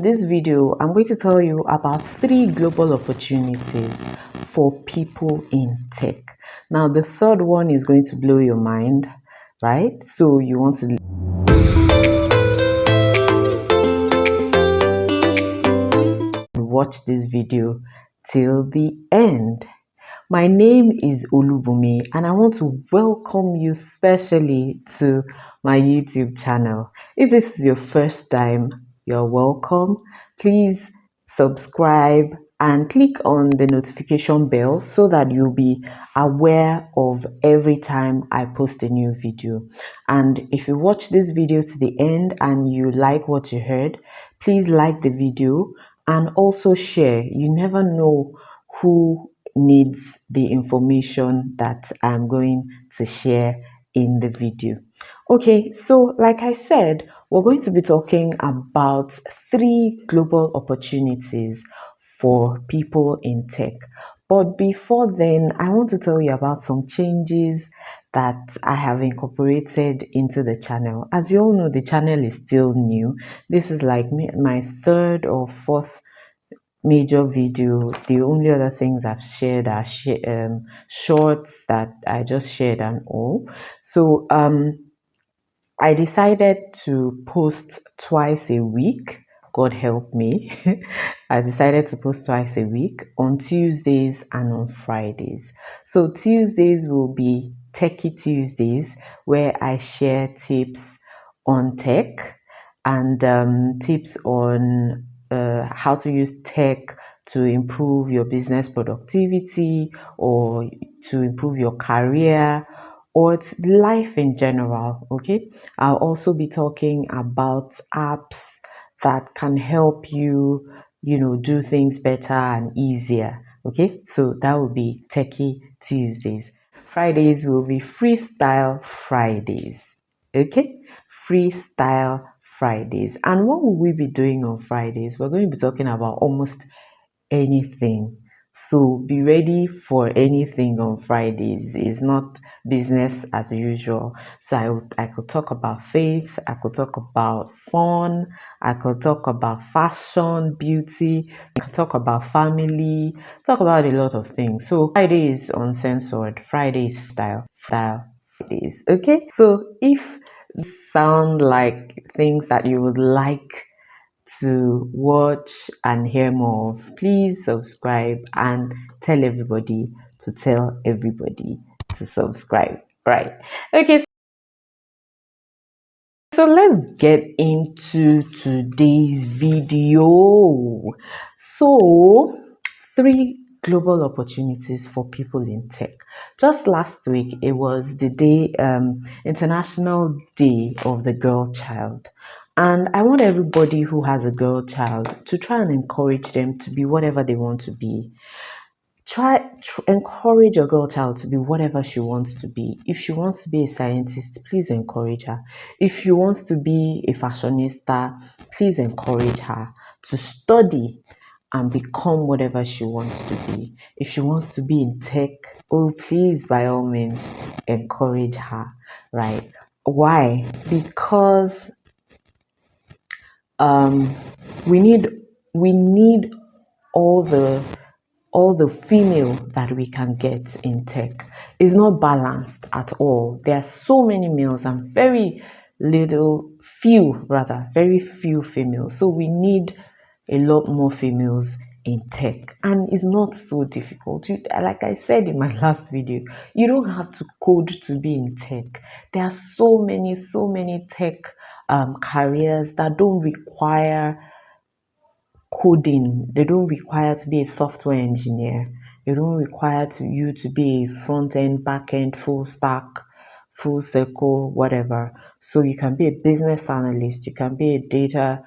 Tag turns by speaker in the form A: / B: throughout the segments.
A: in this video, I'm going to tell you about 3 global opportunities for people in tech. Now, the third one is going to blow your mind, right? So you want to watch this video till the end. My name is Olubumi and I want to welcome you specially to my YouTube channel. If this is your first time, you're welcome. Please subscribe and click on the notification bell so that you'll be aware of every time I post a new video. And if you watch this video to the end and you like what you heard, please like the video and also share. You never know who needs the information that I'm going to share in the video. Okay, so like I said, we're going to be talking about 3 global opportunities for people in tech. But before then, I want to tell you about some changes that I have incorporated into the channel. As you all know, the channel is still new. This is like my 3rd or 4th major video. The only other things I've shared are shorts that I just shared and all. So I decided to post twice a week. God help me. I decided to post twice a week on Tuesdays and on Fridays. So Tuesdays will be Techie Tuesdays, where I share tips on tech and tips on how to use tech to improve your business productivity or to improve your career or it's life in general. Okay, I'll also be talking about apps that can help you, do things better and easier. Okay, so that will be Techie Tuesdays. Fridays will be Freestyle Fridays. Okay, Freestyle Fridays. And what will we be doing on Fridays? We're going to be talking about almost anything. So be ready for anything on Fridays. It's not business as usual. So I could talk about faith, I could talk about fun, I could talk about fashion, beauty, I could talk about family, talk about a lot of things. So Friday is uncensored, Friday is style Fridays. Okay, so if these sound like things that you would like to watch and hear more of, please subscribe and tell everybody to tell everybody to subscribe. Right. Okay, so let's get into today's video. So 3 global opportunities for people in tech. Just last week, it was the day, International Day of the Girl Child. And I want everybody who has a girl child to try and encourage them to be whatever they want to be. Encourage your girl child to be whatever she wants to be. If she wants to be a scientist, please encourage her. If she wants to be a fashionista, please encourage her to study and become whatever she wants to be. If she wants to be in tech, oh please, by all means, encourage her, right? Why? Because we need all the female that we can get in tech. Is not balanced at all. There are so many males and very few females. So we need a lot more females in tech, and it's not so difficult. Like I said in my last video, you don't have to code to be in tech. There are so many tech careers that don't require coding. They don't require to be a software engineer. They don't require you to be a front end, back end, full stack, full circle, whatever. So you can be a business analyst. You can be a data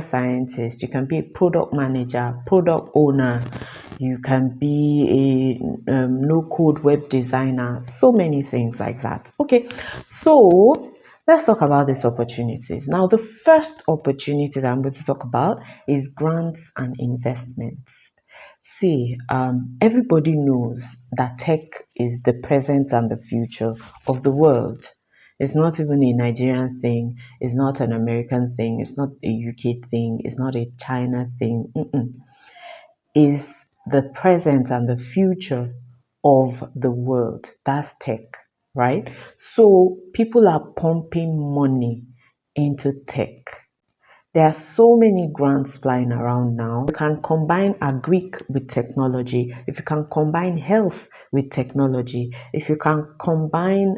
A: scientist. You can be a product manager, product owner. You can be a no code web designer. So many things like that. Okay, so let's talk about these opportunities. Now, the first opportunity that I'm going to talk about is grants and investments. See, everybody knows that tech is the present and the future of the world. It's not even a Nigerian thing. It's not an American thing. It's not a UK thing. It's not a China thing. Is the present and the future of the world. That's tech, right? So people are pumping money into tech. There are so many grants flying around now. You can combine agric with technology. If you can combine health with technology, if you can combine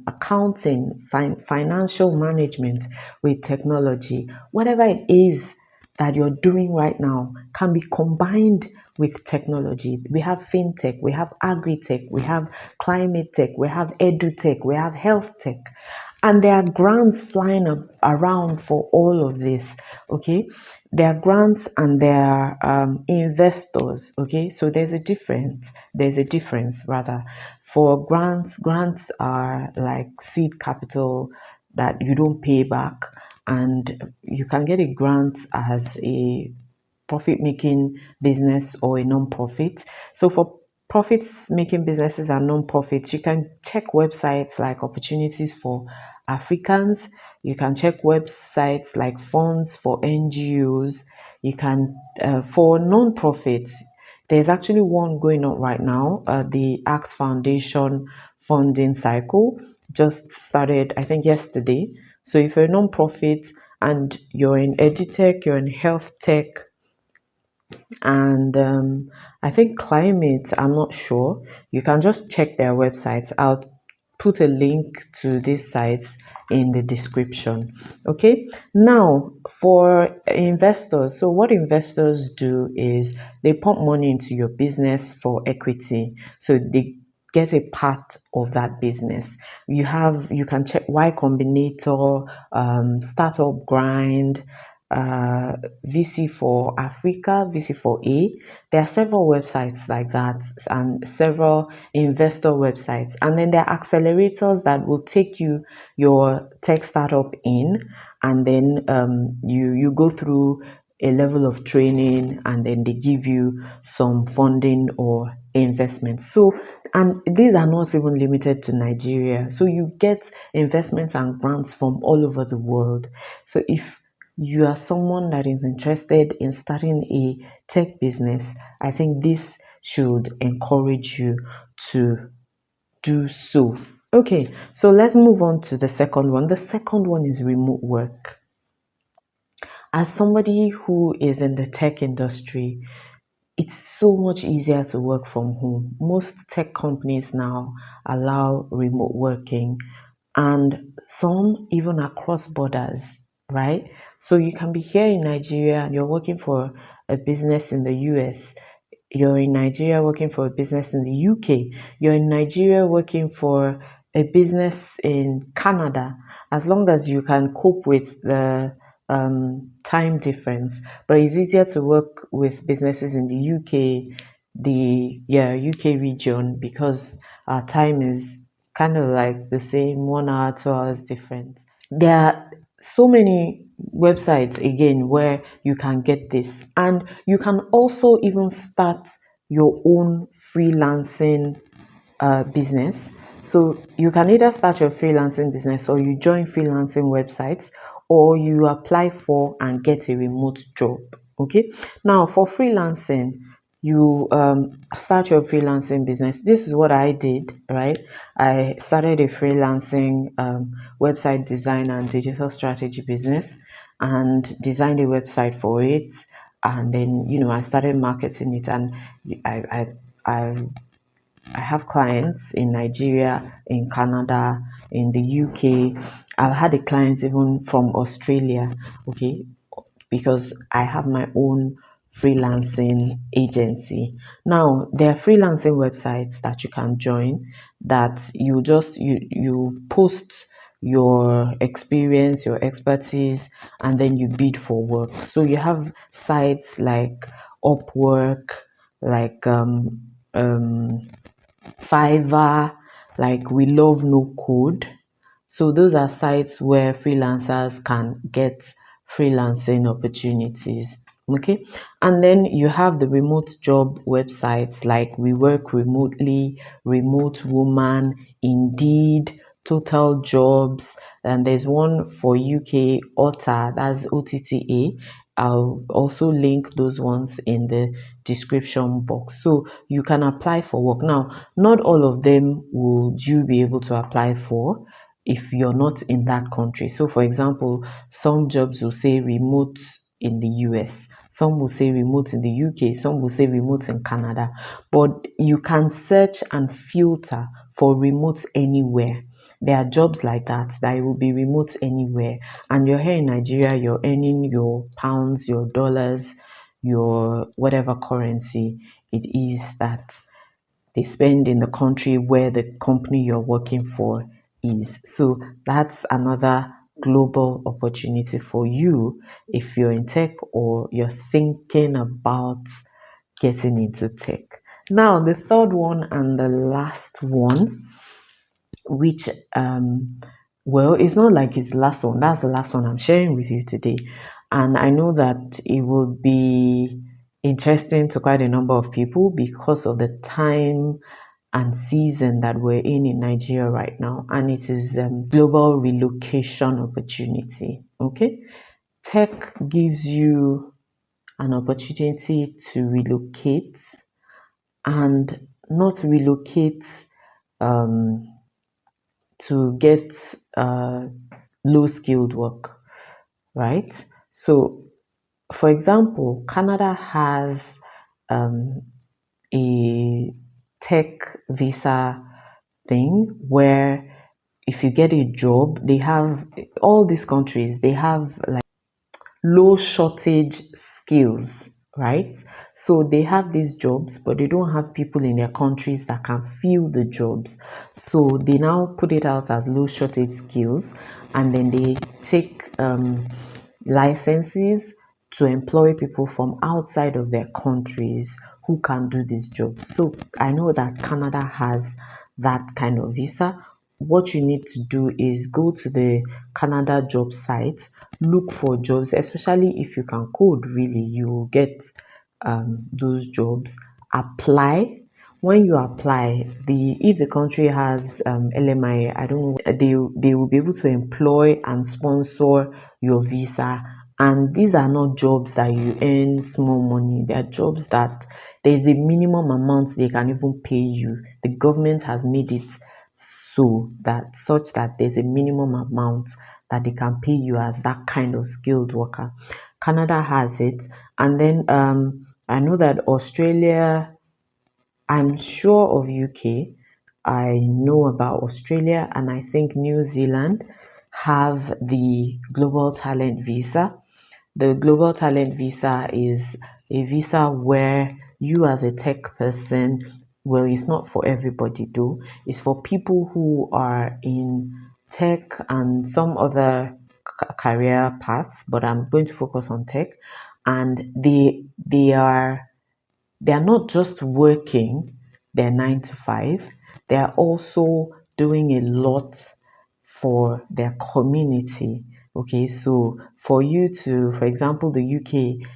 A: accounting, financial management with technology, whatever it is that you're doing right now can be combined with technology. We have fintech, we have agri-tech, we have climate tech, we have edu-tech, we have health tech. And there are grants flying around for all of this. Okay, there are grants and there are investors. Okay, so there's a difference rather. For grants are like seed capital that you don't pay back, and you can get a grant as a profit making business or a non-profit. So for profits making businesses and non-profits, you can check websites like Opportunities for Africans. You can check websites like Funds for NGOs. You can for non-profits, there's actually one going on right now. The Act Foundation funding cycle just started, I think, yesterday. So if you're a non-profit and you're in edutech, you're in health tech, and I think climate, I'm not sure. You can just check their websites. I'll put a link to these sites in the description. Okay, now for investors, so what investors do is they pump money into your business for equity, so they get a part of that business. You can check Y Combinator, Startup Grind, VC for Africa, VC for A. There are several websites like that and several investor websites. And then there are accelerators that will take your tech startup in, and then you go through a level of training, and then they give you some funding or investment. So, and these are not even limited to Nigeria. So you get investments and grants from all over the world. So if you are someone that is interested in starting a tech business, I think this should encourage you to do so. Okay, so let's move on to the second one. The second one is remote work. As somebody who is in the tech industry, it's so much easier to work from home. Most tech companies now allow remote working, and some even across borders, right? So you can be here in Nigeria and you're working for a business in the US. You're in Nigeria working for a business in the UK. You're in Nigeria working for a business in Canada, as long as you can cope with the time difference. But it's easier to work with businesses in the UK, the UK region, because our time is kind of like the same, 1 hour, 2 hours different. There are so many websites again where you can get this, and you can also even start your own freelancing business. So you can either start your freelancing business, or you join freelancing websites, or you apply for and get a remote job. Okay, now for freelancing, you start your freelancing business. This is what I did, right? I started a freelancing website design and digital strategy business, and designed a website for it, and then I started marketing it, and I I I I have clients in Nigeria, in Canada, in the UK. I've had a client even from Australia, okay, because I have my own freelancing agency. Now, there are freelancing websites that you can join, that you post your experience, your expertise, and then you bid for work. So you have sites like Upwork, like Fiverr, like Welovenocode. So those are sites where freelancers can get freelancing opportunities. Okay. And then you have the remote job websites like We Work Remotely, Remote Woman, Indeed, Total Jobs, and there's one for UK, OTA, that's OTTA. I'll also link those ones in the description box. So you can apply for work. Now, not all of them will you be able to apply for if you're not in that country. So, for example, some jobs will say remote in the US, some will say remote in the UK, some will say remote in Canada, but you can search and filter for remote anywhere. There are jobs like that that will be remote anywhere, and you're here in Nigeria, you're earning your pounds, your dollars, your whatever currency it is that they spend in the country where the company you're working for is. So that's another global opportunity for you if you're in tech or you're thinking about getting into tech. Now, the third one and the last one, which well, it's not like it's the last one, that's the last one I'm sharing with you today, and I know that it will be interesting to quite a number of people because of the time and season that we're in Nigeria right now, and it is global relocation opportunity. Okay, tech gives you an opportunity to relocate, and not relocate um, to get low skilled work, right? So, for example, Canada has um, a tech visa thing where if you get a job, they have all these countries, they have like low shortage skills, right? So they have these jobs, but they don't have people in their countries that can fill the jobs. So they now put it out as low shortage skills, and then they take licenses to employ people from outside of their countries who can do these jobs. So I know that Canada has that kind of visa. What you need to do is go to the Canada job site, look for jobs, especially if you can code really, you will get those jobs, apply. When you apply, the if the country has LMI, I don't know, they will be able to employ and sponsor your visa. And these are not jobs that you earn small money. They are jobs that there's a minimum amount they can even pay you. The government has made it so that such that there's a minimum amount that they can pay you as that kind of skilled worker. Canada has it, and then I know that Australia, I'm sure of UK. I know about Australia, and I think New Zealand have the global talent visa. The global talent visa is a visa where you, as a tech person, well, it's not for everybody though. It's for people who are in tech and some other career paths, but I'm going to focus on tech. And they are not just working their 9 to 5, they are also doing a lot for their community. Okay, so for you to, for example, the UK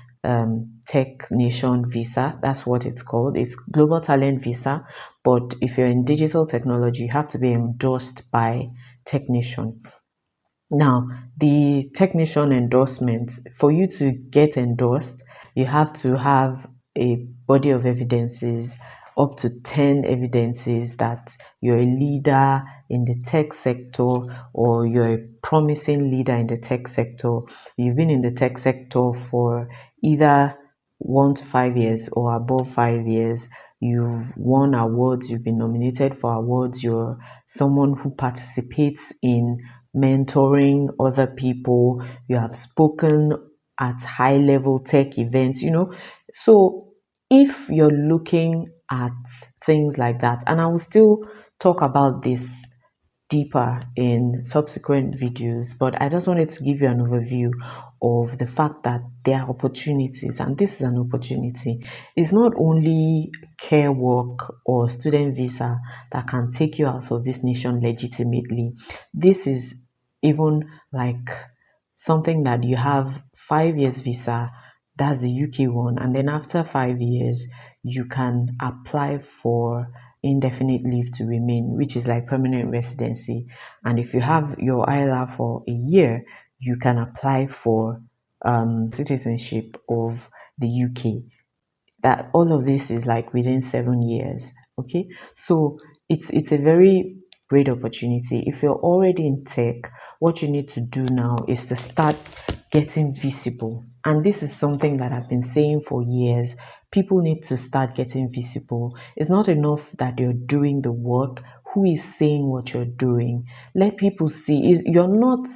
A: Tech Nation visa, that's what it's called. It's Global Talent Visa, but if you're in digital technology, you have to be endorsed by Tech Nation. Now, the technician endorsement, for you to get endorsed, you have to have a body of evidences, up to 10 evidences that you're a leader in the tech sector or you're a promising leader in the tech sector. You've been in the tech sector for either 1 to 5 years or above 5 years. You've won awards, you've been nominated for awards, you're someone who participates in mentoring other people, you have spoken at high level tech events. So if you're looking at things like that, and I will still talk about this deeper in subsequent videos, but I just wanted to give you an overview of the fact that there are opportunities, and this is an opportunity. It's not only care work or student visa that can take you out of this nation legitimately. This is even like something that you have 5 years visa, that's the UK one, and then after 5 years, you can apply for indefinite leave to remain, which is like permanent residency. And if you have your ILR for a year, you can apply for citizenship of the UK. That all of this is like within 7 years. Okay, so it's a very great opportunity. If you're already in tech, what you need to do now is to start getting visible. And this is something that I've been saying for years. People need to start getting visible. It's not enough that you're doing the work. Who is saying what you're doing? Let people see. You're not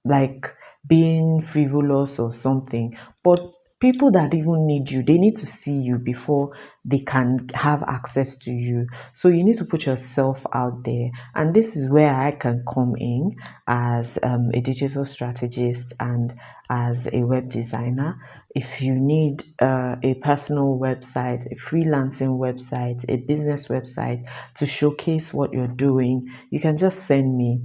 A: like being frivolous or something, but people that even need you, they need to see you before they can have access to you. So you need to put yourself out there, and this is where I can come in as a digital strategist and as a web designer. If you need a personal website, a freelancing website, a business website to showcase what you're doing, you can just send me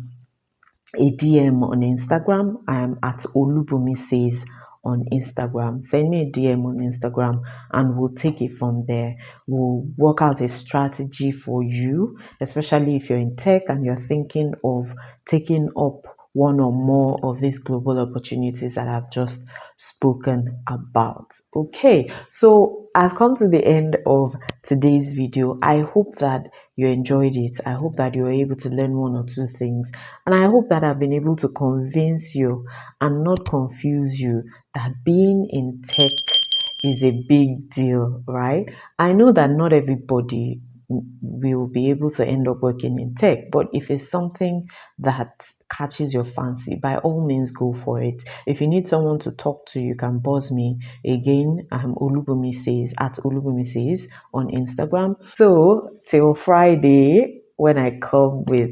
A: a DM on Instagram. I am at Olubumi says on Instagram. Send me a DM on Instagram and we'll take it from there. We'll work out a strategy for you, especially if you're in tech and you're thinking of taking up one or more of these global opportunities that I've just spoken about. Okay, so I've come to the end of today's video. I hope that you enjoyed it. I hope that you were able to learn one or two things, and I hope that I've been able to convince you and not confuse you that being in tech is a big deal, right? I know that not everybody will be able to end up working in tech, but if it's something that catches your fancy, by all means go for it. If you need someone to talk to, you can buzz me. Again, Olubumi says at Olubumi says on Instagram. So till Friday, when I come with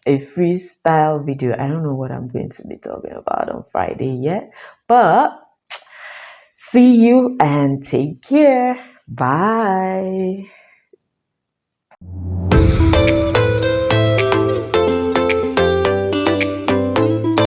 A: a freestyle video, I don't know what I'm going to be talking about on Friday yet, but see you and take care. Bye.